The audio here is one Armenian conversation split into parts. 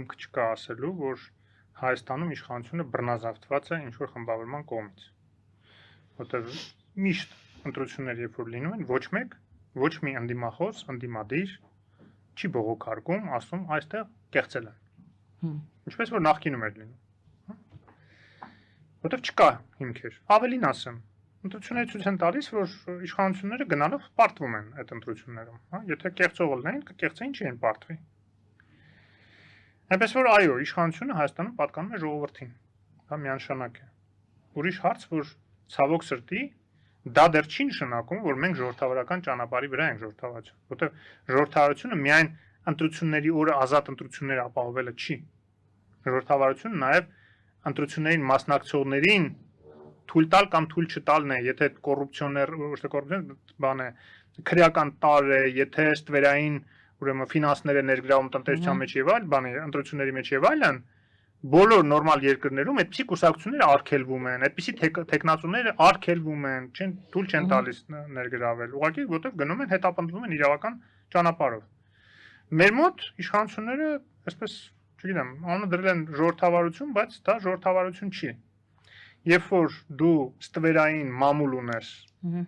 հիմք չկա ասելու, որ Հայաստանում իշխանությունը բռնազավթված է ինչ-որ խմբավորման կողմից։ Որտեղ միշտ ընտրություններ երբ որ լինում են, ոչ մի ընդդիմախոս, ընդդիմադիր չի բողոքարկում, ասում այստեղ կեղծել են։ Ինչպես որ նախկինում էր լինում։ Որտեղ չկա հիմքեր։ Ավելին ասեմ, ընտրությունները ցույց են տալիս, որ իշխանությունները գնալով պարտվում են այդ ընտրություններում, հա, եթե կեղծողը լինեն, կկեղծեին չի են պարտվի։ Այնպես որ այո, իշխանությունը Հայաստանում պատկանում է ժողովրդին։ Դա միանշանակ է։ Ուրիշ հարց, որ ցավոք սրտի դա դեռ չի նշանակում, որ մենք ժողովրդավարական ճանապարհի վրա ենք ժողովրդավարություն, որտեղ ժողովրդավարությունը միայն ընտրությունների օրը ազատ ընտրություններ ապահովելը չի։ Ժողովրդավարությունը նաև ընտրություններին մասնակցողներին թույլ տալ կամ թույլ չտալն է, եթե կոռուպցիոներ, ոչ թե կոռուպցիոն, բան է, քրեական տար է, եթե ստվերային ուրեմն ֆինանսները ներգրավում տնտեսության մեջ եւ այլ բանի ընտրությունների մեջ եւ այլն, բոլոր նորմալ երկրներում այդպիսի կուսակցությունները արգելվում են, այդպիսի տեխնացուները արգելվում են, թույլ չեն տալիս ներգրավել, ուղղակի որտեղ գնում են հետապնդվում են իրավական ճանապարհով։ Մեր մոտ իշխանությունները, այսպես, չգիտեմ, անունը դրել են ժողովրդավարություն, բայց դա ժողովրդավարություն չի։ Երբ որ դու ստվերային մամուլ ունես,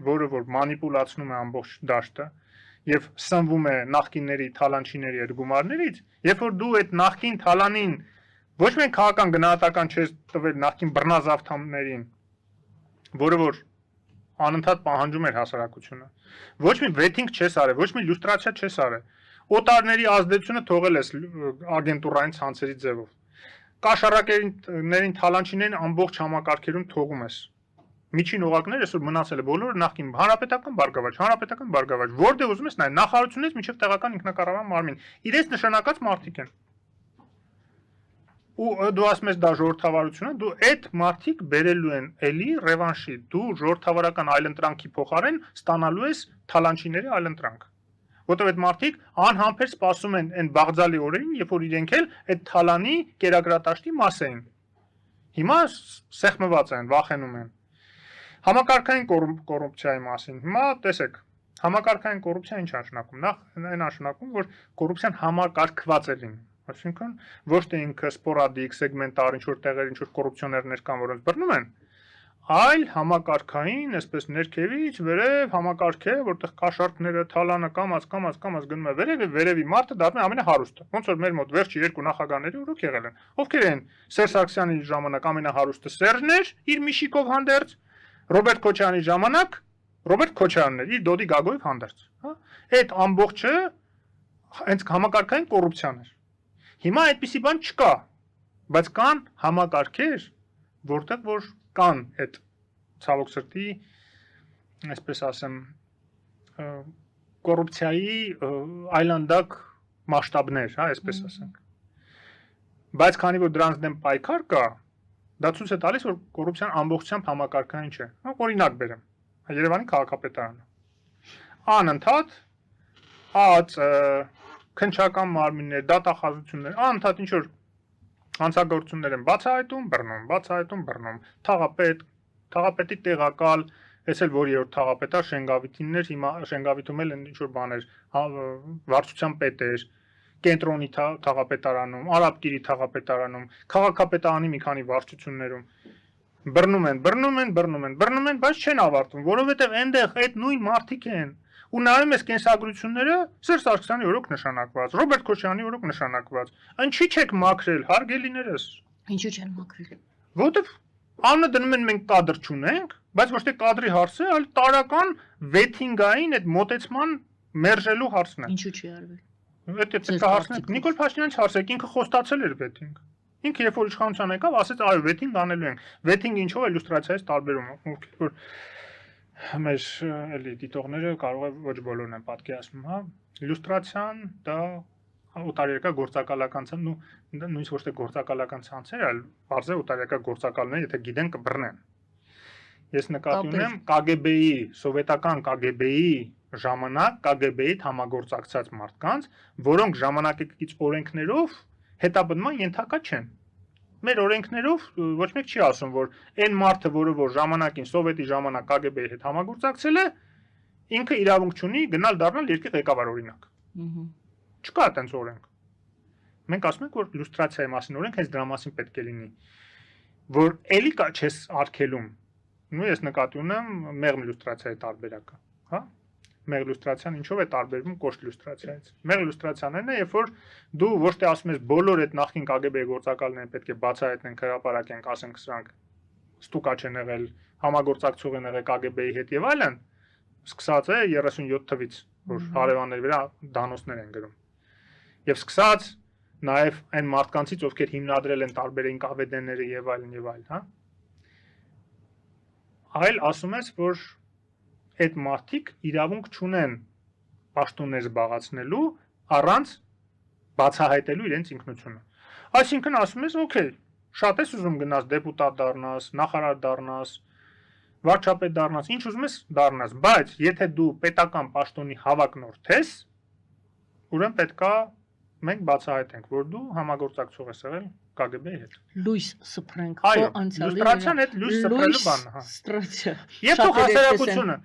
որը որ մանիպուլացնում է ամբողջ դաշտը, եւ սնվում է նախկինների թալանչիների այդ գումարներից, երբ որ դու այդ նախկին թալանին ոչ միայն քաղաքական գնահատական չես տվել նախկին բռնազավթամներին, որը որ անընդհատ պահանջում էր հասարակությունը, ոչ մի վեթինգ չես արել, ոչ մի լյուստրացիա չես արել, օտարների ազդեցությունը թողել ես ագենտուրային ցանցերի ձևով, կաշառակերներին թալանչիներին ամբողջ համակարգերում թողում ես։ Միջին օղակները այսօր մնացել է բոլորը նախկին հանրապետական բարգավաճ, որտեղ ուզում ես նայ նախարարությունից մինչև տեղական ինքնակառավարման մարմին, իրենց նշանակած մարդիկ են։ Ու դու ասում ես դա ժողովրդավարություն է, դու այդ մարդիկ բերելու են էլի ռևանշի, դու ժողովրդավարական այլընտրանքի փոխարեն ստանալու ես թալանչիների այլընտրանք։ Որտեղ այդ մարդիկ անհամբեր սպասում են այն բաղձալի օրերին, երբ որ իրենք էլ այդ թալանի կերակրատաշտի մաս էին։ Հիմա սեղմված են, վախենում են։ Համակարգային կոռուպցիայի մասին։ Հիմա տեսեք, համակարգային կոռուպցիա ինչ նշանակում։ Նախ այն նշանակում, որ կոռուպցիան համակարգված է լինում։ Այսինքն ոչ թե ինքը սպորադիկ, սեգմենտար ինչ-որ տեղեր, ինչ-որ կոռուպցիոներներ կան, որոնց բռնում են, այլ համակարգային, այսպես ներքևից վերև համակարգ է, որտեղ կաշառքները, թալանը կամած գնում է վերև, վերևի մարդը դառնում է ամենահարուստը։ Ոնց որ մեր մոտ վերջի երկու նախագահները ուրոք եղել են։ Ովքեր են Սերժ Սարգսյանի ժամանակ ամենահարուստը Սերժն էր, իր Միշիկով հանդերձ, Ռոբերտ Քոչարյանի ժամանակ Ռոբերտ Քոչարյանն էր իր Դոդի Գագոյով հանդերձ, հա։ Այդ ամբողջը հենց համակարգային կոռուպցիան էր։ Հիմա այդպիսի բան չկա, բայց կան համակարգեր, որտեղ որ կան այդ ցավոք սրտի, այսպես ասեմ, կոռուպցիայի այլանդակ մասշտաբներ, հա, այսպես ասենք։ Բայց քանի որ դրանց դեմ պայքար կա, դա ցույց է տալիս, որ կոռուպցիան ամբողջությամբ համակարգային չէ։ Օրինակ բերեմ, Երևանի քաղաքապետարանը։ Անընդհատ քննչական մարմիններ, դատախազություններ, անընդհատ ինչ որ հանցագործություններ են բացահայտում, բռնում, թաղապետի տեղակալ, ես էլ որ երրորդ թաղապետար Շենգավիթիններ, հիմա Շենգավիթում էլ ինչ որ բաներ, վարչության պետեր, կենտրոնի թաղապետարանում, Արաբկիրի թաղապետարանում, քաղաքապետարանի մի քանի վարչություններում բռնում են, բայց չեն ավարտվում, որովհետև այնտեղ այդ նույն մարդիկ են։ Ու նայում ես կենսագրությունները Սերժ Սարգսյանի օրոք նշանակված, Ռոբերտ Քոչարյանի օրոք նշանակված։ Ինչի՞ չեք մաքրել, հարգելիներս։ Ինչու չեն մաքրել։ Որովհետև անունը դնում են մենք կադր չունենք, բայց ոչ թե կադրի հարց է, այլ տարական վեթինգային այդ մոտեցման մերժելու հարցն է։ Ինչու՞ չի արվել։ Այդ հարցն Նիկոլ Փաշինյանից հարցեք, ինքը խոստացել էր վեթինգ։ Ինքը երբ որ իշխանության եկավ, ասեց այո, վեթինգ անելու ենք։ Վեթինգը ինչով է իլյուստրացիայից տարբերում, որ մեր էլի դիտողները կարող է ոչ բոլորն են պատկերացնում, հա։ Իլյուստրացիան դա օտարերկրյա գործակալական ցանց, նույնիսկ ոչ թե գործակալական ցանցեր, այլ բարձր օտարերկրյա գործակալներ, եթե գիտեն կբռնեն։ Ես նկատի ունեմ KGB-ի, սովետական KGB-ի ժամանակ KGB-ից համագործակցած մարդկանց, որոնք ժամանակակից օրենքներով հետապնդման ենթակա չեն։ Մեր օրենքներով ոչ մեկ չի ասում, որ այն մարդը, որը որ ժամանակին սովետի ժամանակ KGB-ի հետ համագործակցել է, ինքը իրավունք չունի գնալ դառնալ երկրի ղեկավար օրինակ։ Չկա այդպես օրենք։ մենք ասում ենք, որ լյուստրացիայի մասին օրենք հենց դրա մասին պետք է լինի, որ էլի կա չես արգելում։ Նույն ես նկատի ունեմ մեղմ լյուստրացիայի տարբերակը, հա։ Մեղմ լյուստրացիան ինչով է տարբերվում կոշտ լյուստրացիայից։ Մեղմ լյուստրացիան է, երբ որ դու ոչ թե ասում ես բոլոր այդ նախկին KGB-ի գործակալներին պետք է բացահայտենք, հրապարակենք, ասենք սրանք ստուկա չեն եղել, համագործակցող են եղել KGB-ի հետ եւ այլն, սկսած է 37 թվից, որ հարևանների վրա դանոսներ են գրում։ Եվ սկսած նաեւ այն մարդկանցից, ովքեր հիմնադրել են տարբեր NKVD-ները եւ այլն, հա։ Այլ ասում ես, որ այդ մարդիկ իրավունք չունեն պաշտոններ զբաղեցնելու առանց բացահայտելու իրենց ինքնությունը։ Այսինքն ասում ես, օքեյ, շատ ես ուզում գնաս դեպուտատ դառնաս, նախարար դառնաս, վարչապետ դառնաս, ինչ ուզում ես դառնաս, բայց եթե դու պետական պաշտոնի հավակնորդ ես, ուրեմն պետքա մենք բացահայտենք, որ դու համագործակցող ես եղել KGB-ի հետ։ Լույս սփռենք, այո, լյուստրացիան այդ լույս սփռելու բանն է, հա։ Ստրացիա։ Եվ թող հասարակությունը,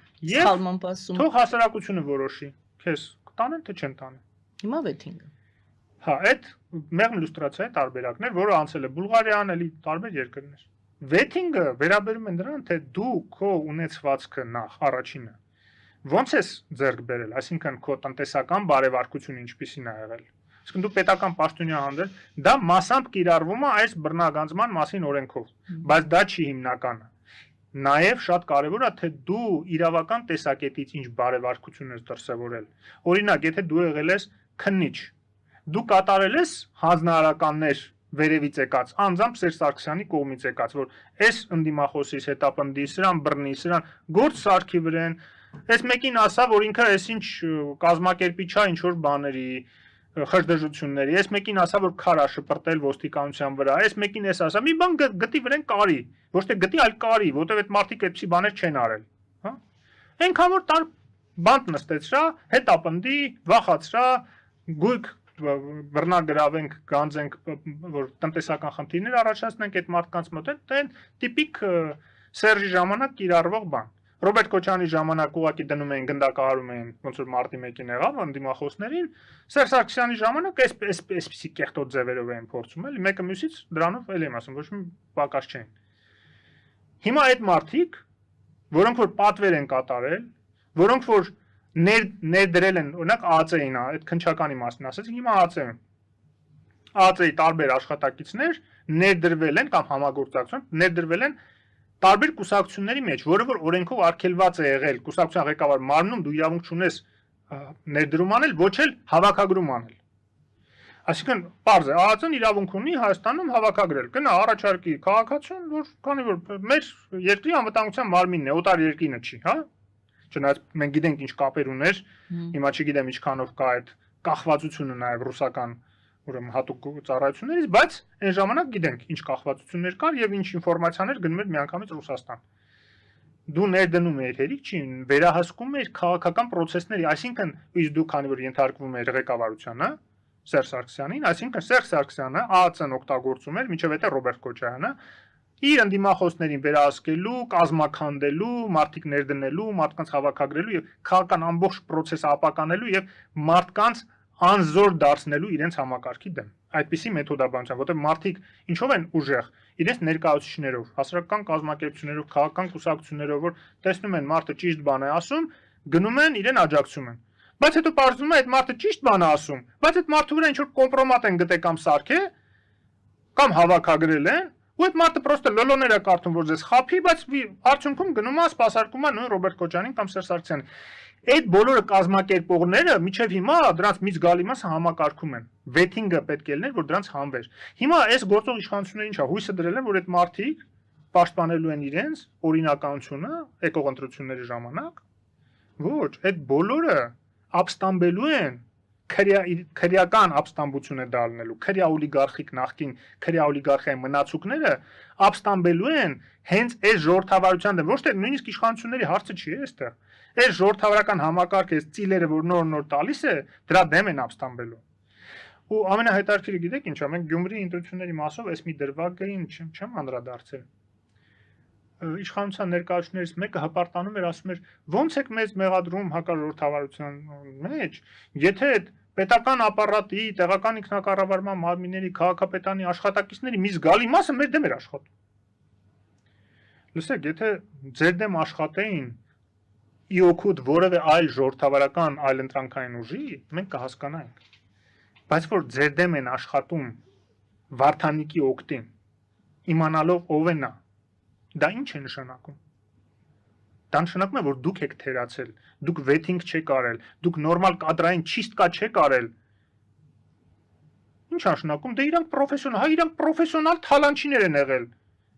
թող հասարակությունը որոշի, քեզ կտանեն թե չեն տանեն։ Հիմա վեթինգը։ Հա, այդ մեղմ լյուստրացիայի տարբերակն է, որը անցել է Բուլղարիան, էլի տարբեր երկրներ։ Վեթինգը վերաբերում է նրան, թե դու քո ունեցվածքը նախ առաջինը ո՞նց ես ձեռք բերել, այսինքն քո տնտեսական բարևարկությունը ինչպիսին է եղել։ Իսկ դու պետական պաշտոնյա հանդես, դա մասամբ կիրառվում է այս բռնագանձման մասին օրենքով, բայց դա չի հիմնականը։ Նաև շատ կարևոր է, թե դու իրավական տեսակետից ինչ բարևարկություն ես դրսևորել։ Օրինակ, եթե դու եղել ես քննիչ, դու կատարել ես հանձնարարականներ վերևից եկած, անձամբ Սերժ Սարգսյանի կողմից եկած, որ այս ընդդիմախոսից հետապնդի, սրան բռնի, սրան գործ սարքի վրան, այս մեկին ասա, որ ինքը այսինչ կազմակերպիչ է ինչ որ բաների խժդժությունների, այս մեկին ասա, որ քարա շպրտել ոստիկանության վրա, այս մեկին էս ասա, մի բան գտի վրան կարի, ոչ թե գտի, այլ կարի, որտեղ այդ մարդիկ այդպիսի բաներ չեն արել, հա։ Այնքան որ տար բանտ նստեցրա, հետապնդի, վախացրա, գույք բռնագրավենք, գանձենք, որ տնտեսական խնդիրներ առաջացնենք այդ մարդկանց մոտ, այն տիպիկ Սերժի ժամանակ կիրառվող բան։ Ռոբերտ Քոչարյանի ժամանակ ուղակի դնում էին գնդակահարում էին, ոնց որ մարտի 1-ին եղավ ընդդիմախոսներին, Սերժ Սարգսյանի ժամանակ այսպեսի կեղտոտ ձևերով էին փորձում, էլի մեկը մյուսից դրանով էլ եմ ասում, ոչ մի պակաս չէին։ Հիմա այդ մարդիկ, որոնք որ պատվեր են կատարել, որոնք որ ներդրել են, օրինակ ԱԱԾ-ին, այդ քննչականի մասն ասեցինք, հիմա ԱԱԾ-ն ԱԱԾ-ի տարբեր աշխատակիցներ ներդրվել են կամ համագործակցություն, ներդրվել են տարբեր կուսակցությունների մեջ, որը որ օրենքով արգելված է եղել, կուսակցության ղեկավար մարմնում դու իրավունք չունես ներդրում անել, ոչ էլ հավաքագրում անել։ Այսինքն, պարզ է, ԱԱԾ-ն իրավունք ունի Հայաստանում հավաքագրել, գնա առաջարկի քաղաքացուն, որ քանի որ մեր երկրի անվտանգության մարմինն է, օտար երկինը չի, հա։ Չնայած մենք գիտենք ինչ կապեր ուներ, հիմա չգիտեմ ինչքանով կա այդ կախվածությունը նաև ռուսական ուրեմն հատուկ ծառայություններից, բայց այն ժամանակ գիտենք ինչ կախվածություններ կար եւ ինչ ինֆորմացիաներ գնում էր միանգամից Ռուսաստան։ Դու ներդնում ես հերիք չի, վերահսկում ես քաղաքական process-ների, այսինքն իսկ դու քանի որ ենթարկվում ես ղեկավարությանը, Սերժ Սարգսյանին, այսինքն Սերժ Սարգսյանը ԱԱՑ-ն օգտագործում էր, մինչև հետո Ռոբերտ Քոչարյանը, իր ընդդիմախոսներին վերահսկելու, կազմաքանդելու, մարդիկ ներդնելու, մարդկանց հավաքագրելու եւ քաղաքական ամբողջ process-ը ապականելու եւ մարդկանց անզոր դարձնելու իրենց համակարգի դեմ։ Այդպիսի մեթոդաբանությամբ, որտեղ մարդիկ ինչով են ուժեղ, իրենց ներկայացուցիչներով, հասարակական կազմակերպություններով, քաղաքական կուսակցություններով, որ տեսնում են մարդը ճիշտ բան է ասում, գնում են իրեն աջակցում են։ Բայց հետո պարզվում է այդ մարդը ճիշտ բան է ասում, բայց այդ մարդու վրա ինչ որ կոմպրոմատ են գտել կամ սարքե, կամ հավաքագրել են, ու այդ մարդը պրոստը լոլոներ է կարդում, որ ձեզ խափի, բայց արդյունքում գնում է սպասարկում է նույն Ռոբերտ Քոչարյանին կամ Սերժ Սարգսյանին։ Այդ բոլորը կազմակերպողները միջև հիմա դրանց միջ գալի մասը համակարգում են։ Վեթինգը պետք է լիներ, որ դրանց հանվեր։ Հիմա այս գործող իշխանությունները ինչա հույսը դրել են, որ այդ մարդիկ պաշտպանելու են իրենց օրինականությունը եկող ընտրությունների ժամանակ։ Ոչ, այդ բոլորը ապստամբելու են քրեական ապստամբություն է դառնելու, քրեա օլիգարխիկ նախկին քրեա օլիգարխիայի մնացուկները ապստամբելու են հենց այս ժողովրդավարության դեմ, ոչ թե նույնիսկ իշխանությունների հարցը չի այստեղ։ Այս ժողովրդավարական համակարգը, այս ծիլերը, որ նոր տալիս է, դրա դեմ են ապստամբելու։ Ու ամենահետաքրքիրը գիտեք ինչ է, մենք Գյումրի ընտրությունների մասով այս մի դրվագային չեմ անդրադարձել։ Իշխանության ներկայացուցիչներից մեկը հպարտանում էր, ասում էր, ո՞նց եք մեզ մեղադրում հակաժողովրդավարության մեջ, եթե այդ պետական ապարատի, տեղական ինքնակառավարման մարմինների, քաղաքապետարանի աշխատակիցների մի զգալի մասը մեր դեմ էր աշխատում։ Լսեք, եթե ձեր դեմ աշխատեին ի օգուտ որևէ այլ ժողովրդավարական այլընտրանքային ուժի, մենք կհասկանայինք։ Բայց որ ձեր դեմ են աշխատում Վարդանիկի օգտին, իմանալով ով է նա, դա ինչ է նշանակում։ Դա նշանակում է, որ դուք եք թերացել, դուք վեթինգ չեք արել, դուք նորմալ կադրային չիստկա չեք արել։ Ինչ նշանակում, դե իրանք պրոֆեսիոնալ թալանչիներ են եղել։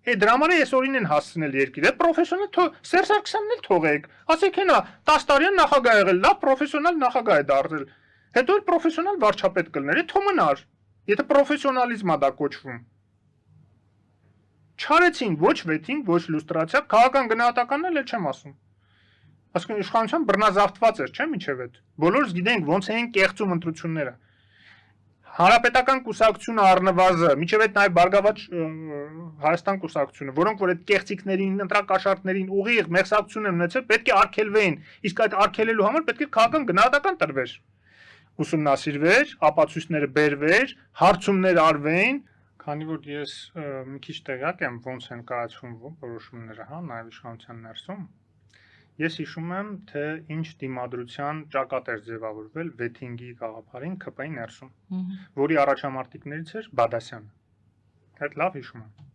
Դրա համար է այսօրին են հասցնել երկիրը, պրոֆեսիոնալ Սերժ Սարգսյանն էլ թողեք, ասեք հենա 10 տարին նախագահ եղել, լավ պրոֆեսիոնալ նախագահ է դարձել, հետո էլ պրոֆեսիոնալ վարչապետ կլներ, թո մնար, եթե պրոֆեսիոնալիզմ է դա կոչվում։ Չարեցին ոչ վեթինգ, ոչ լուստրացիա, քաղաքական գնահատականն էլ չեմ ասում։ Այսինքն իշխանության բռնազավթված էր, չէ՞ միջև այդ։ Բոլորս գիտենք ոնց էին կեղծում ընտրությունները։ Հանրապետական կուսակցությունը առնվազն, միջև այդ նաև Բարգավաճ Հայաստան կուսակցությունը, որոնք որ այդ կեղծիքներին, ընտրակաշառքներին ուղիղ մեղսակցություն են ունեցել, պետք է արգելվեին, իսկ այդ արգելելու համար պետք է քաղաքական գնահատական տրվեր։ Ուսումնասիրվեր, ապացույցները բերվեր, հարցումներ արվեին, քանի որ ես մի քիչ տեղյակ եմ ոնց են կայացվում որոշումները, հա, նաև իշխանության ներսում։ Ես հիշում եմ, թե ինչ դիմադրության ճակատ էր ձևավորվել վեթինգի գաղափարին ԿՊ-ի ներսում, որի առաջամարտիկներից էր Բադասյանը։ Այդ լավ հիշում եմ։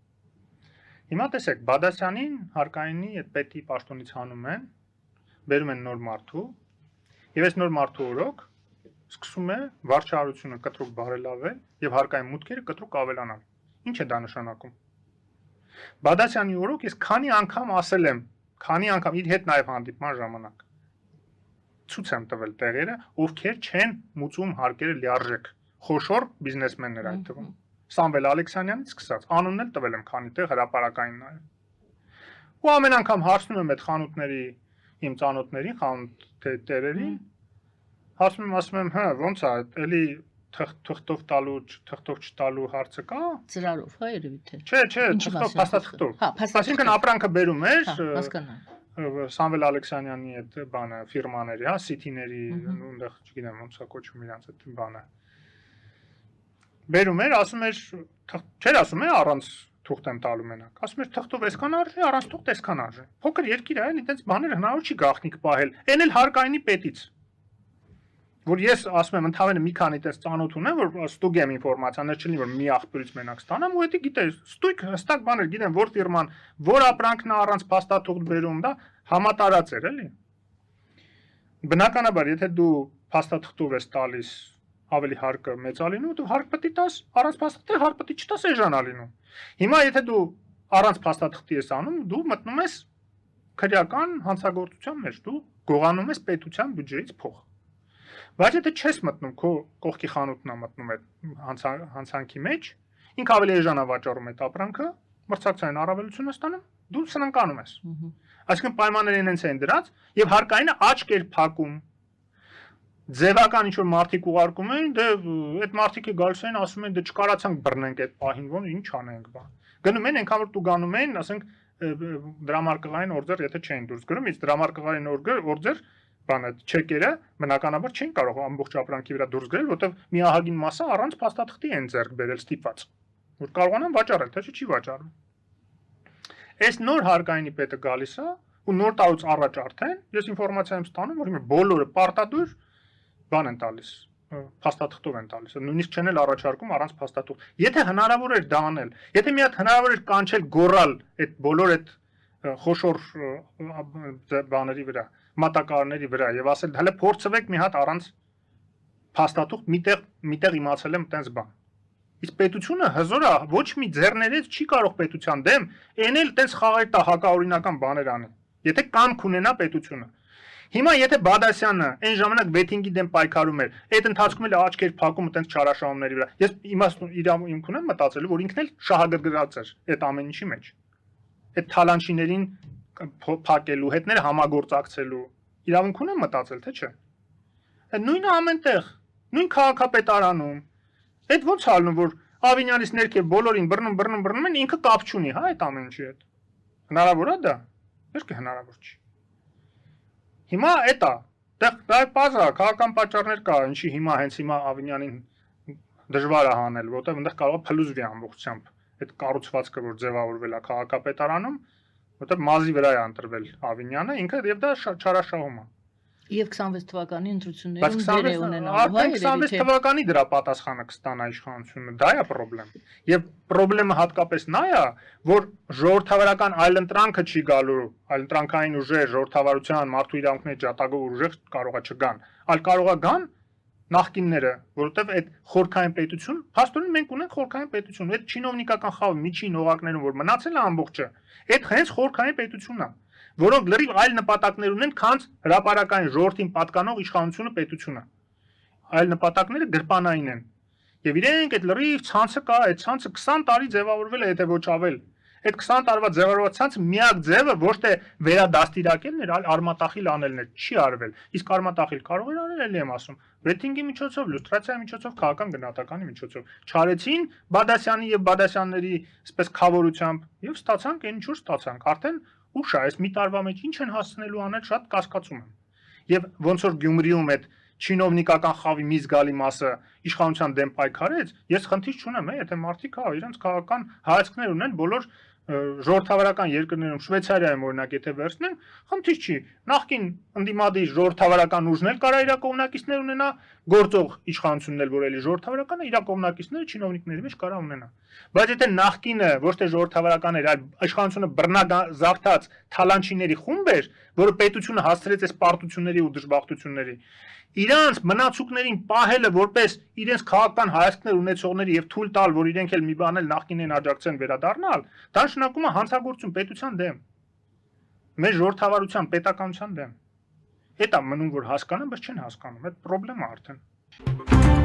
Հիմա տեսեք, Բադասյանին հարկայինի այդ պետի պաշտոնից հանում են, բերում են նոր մարդու, եւ այս նոր մարդու օրոք սկսում է վարչարությունը կտրուկ բարելավել եւ հարկային մուտքերը կտրուկ ավելանալ։ Ինչ է դա նշանակում։ Բադասյանի օրոք ես քանի անգամ ասել եմ, քանի անգամ իր հետ նաև հանդիպման ժամանակ ցույց եմ տվել տեղերը, ովքեր չեն մուծում հարկերը լիարժեք, խոշոր բիզնեսմեններ այդ թվում։ Սամվել Ալեքսանյանից սկսած, անունն էլ տվել եմ քանի տեղ հրապարակային նաև։ Ու ամեն անգամ հարցնում եմ այդ խանութների իմ ծանոթներին, խանութ տերերին, հարցնում եմ, ասում եմ, հա, ոնց է, էլի թղթով տալու, թղթով չտալու հարցը կա։ Ծրարով, հա, երևի թե։ Չէ, թղթով, փաստաթղթով։ Հա, Այսինքն ապրանքը բերում էր, հասկանամ։ Սամվել Ալեքսանյանի այդ բանը, ֆիրմաների, հա, սիթիների, այնտեղ, չգիտեմ, ոնց է կոչվում իրանց այդ բանը։ Բերում էր, ասում էր, չէր ասում է առանց թուղթ եմ տալու մենակ։ Ասում էր թղթով այսքան արժի, առանց թուղթ այսքան արժի։ Փոքր երկիր է, էլի այդպես բաներ հնարավոր չի գաղտնիք պահել։ Էն էլ հարկայինի պետից։ Որ ես ասում եմ ընդհանրապես մի քանի տես ծանոթ ունեմ, որ ստուգ եմ ինֆորմացիաներ չլինի, որ մի աղբյուրից մենակ ստանամ, ու դա գիտես, ստույգ հստակ բաներ գիտեմ, որ ֆիրման, որ ապրանքն է առանց փաստաթուղթ բերում, դա համատարած էր, էլի։ Բնականաբար, եթե դու փաստաթղթով ես տալիս, ավելի հարկը մեծ է լինում, դու հարկ պետք է տաս, առանց փաստաթղթի հարկ պետք է չտաս էժան է լինում։ Հիմա եթե դու առանց փաստաթղթի ես անում, դու մտնում ես քրեական հանցագործության մեջ, դու գողանում ես պետության բյուջեից փող։ Բայց եթե չես մտնում, քո կողքի խանութն է մտնում այդ հանցանքի մեջ, ինքը ավելի էժան է վաճառում այդ ապրանքը, մրցակցային առավելություն է ստանում, դու սնանկանում ես։ Այսինքն պայմանները այնց են դրած եւ հարկայինը աչք էր փակում։ Ձևական ինչ որ մարդիկ ուղարկում են, դե այդ մարդիկը գալիս են, ասում են, դե չկարացանք բռնենք այդ պահին, ոնց ինչ անենք բա։ Գնում են, այնքան որ դու գանում են, ասենք դրամարկղային օրդեր, եթե չեն դուրս գրում, իսկ դրամարկղային օրդեր բանը չեկերը բնականաբար չեն կարող ամբողջ ապրանքի վրա դուրս գրել, որտեղ մի ահագին մասը առանց փաստաթղթի են ձեռք բերել ստիպված, որ կարողանան վաճառել, թե չի վաճառում։ Այս նոր հարկայինի պետը գալիս է ու նոր տարուց առաջ արդեն ես ինֆորմացիա եմ ստանում, որ հիմա բոլորը պարտադուր բան են տալիս, փաստաթղթով են տալիս, նույնիսկ չեն էլ առաջարկում առանց փաստաթուղթ։ Եթե հնարավոր էր դա անել, եթե մի հատ հնարավոր էր կանչել գոռալ այդ բոլոր այդ խոշոր բաների վրա, մատակարարների վրա եւ ասել հələ փորձվեք մի հատ առանց փաստաթուղթ, միտեղ իմացել եմ տենց բան։ Իսկ պետությունը հզոր է, ոչ մի ձեռներից չի կարող պետության դեմ այն էլ տենց խաղեր տա հակաօրինական բաներ անի։ Եթե կամք ունենա պետությունը։ Հիմա եթե Բադասյանը այն ժամանակ վեթինգի դեմ պայքարում էր, այդ ընթացքում էլ աչքեր փակում տենց չարաշահումների վրա։ Ես իմք ունեմ մտածելու, որ ինքն էլ շահագրգռած էր այդ ամեն ինչի մեջ։ Այդ թալանչիներին փակելու, հետները համագործակցելու իրավունք ունեմ մտածել, թե չէ։ Այդ նույնը ամենտեղ, նույն քաղաքապետարանում, այդ ոնց ալնում, որ Ավինյանից ներքև բոլորին բռնում են, ինքը կապ չունի, հա, այդ ամեն ինչի հետ։ Հնարավոր է դա։ Ոչ թե հնարավոր չի։ Հիմա էտա, դա բազա քաղաքական պատճառներ կա, ինչի հենց հիմա Ավինյանին դժվար է հանել, որտեղ այնտեղ կարող է փլուզվի ամբողջությամբ այդ կառուցվածքը, որ ձևավորվել է քաղաքապետարանում, որտեղ մազի վրա է ընտրվել Ավինյանը, ինքը եւ դա չարաշահում է։ Եվ 26 թվականի Բայց ընտրություններում դեր է ունենալու, արդեն 26 թվականի դրա պատասխանը կստանա իշխանությունը, դա է խնդրեմ։ Եւ խնդրեմը հատկապես նա է, որ ժողովրդավարական այլընտրանքը չի գալու, այլընտրանքային ուժեր, ժողովրդավարության, մարդու իրավունքների ջատագով ուժեր կարող է չգան, այլ կարող է գան նախկինները, որովհետեւ այդ խորքային պետություն, փաստորեն մենք ունենք խորքային պետություն, այդ չինովնիկական խավը միջին օղակներում որ մնացել է ամբողջը, այդ հենց խորքային պետությունն է, որոնք լրիվ այլ նպատակներ ունեն, քան հրապարակային ժողովրդին պատկանող իշխանությունը պետությունը։ Այլ նպատակները գրպանային են։ Եվ իրենք այդ լրիվ ցանցը կա, այդ ցանցը 20 տարի ձևավորվել է, եթե ոչ ավել։ Այդ 20 տարվա ձևավորված ցանցը միակ ձևը ոչ թե վերադաստիարակելն էր, այլ արմատախիլ անելն էր, չի արվել։ Իսկ արմատախիլ կարող էր անել, էլի եմ ասում, վեթինգի միջոցով, լուստրացիայի միջոցով, քաղաքական գնահատականի միջոցով։ Չարեցին Բադասյանի եւ Բադասյանների այսպես խավորությամբ եւ ստացանք այն ինչ որ ստացանք։ Արդեն ուշ է, այս մի տարվա մեջ ինչ են հասցնելու անել շատ կասկածում եմ։ Եվ ոնց որ Գյումրիում այդ չինովնիկական խավի մի զգալի մասը իշխանության դեմ պայքարեց, ես խնդիր չունեմ, եթե մարդիկ իրենց քաղաքական հայացքներ ունեն բոլոր ժողովրդավարական երկրներում, Շվեյցարիայում օրինակ եթե վերցնենք, խնդիր չի։ Նախկին ընդդիմադիր ժողովրդավարական ուժն էլ կարա իր կողմնակիցներ ունենա, գործող իշխանությունն էլ որ էլի ժողովրդավարական է, իր կողմնակիցները չինովնիկների մեջ կարա ունենա։ Բայց եթե նախկինը ոչ թե ժողովրդավարական էր, այլ իշխանությունը բռնազավթած թալանչիների խումբ էր, որը պետությունը հասցրեց այս պարտությունների ու դժբախտությունների, իրանց մնացուկներին պահելը որպես իրենց քաղաքական հայացքներ ունեցողների եւ թույլ տալ, որ իրենք էլ մի բան էլ նախկինին աջակցեն վերադառնալ, դա նշանակում է հանցագործություն պետության դեմ։ Մեր ժողովրդավարության պետականության դեմ։ Դա մնում որ հասկանան, բայց չեն հասկանում, այդ խնդրեմը արդեն։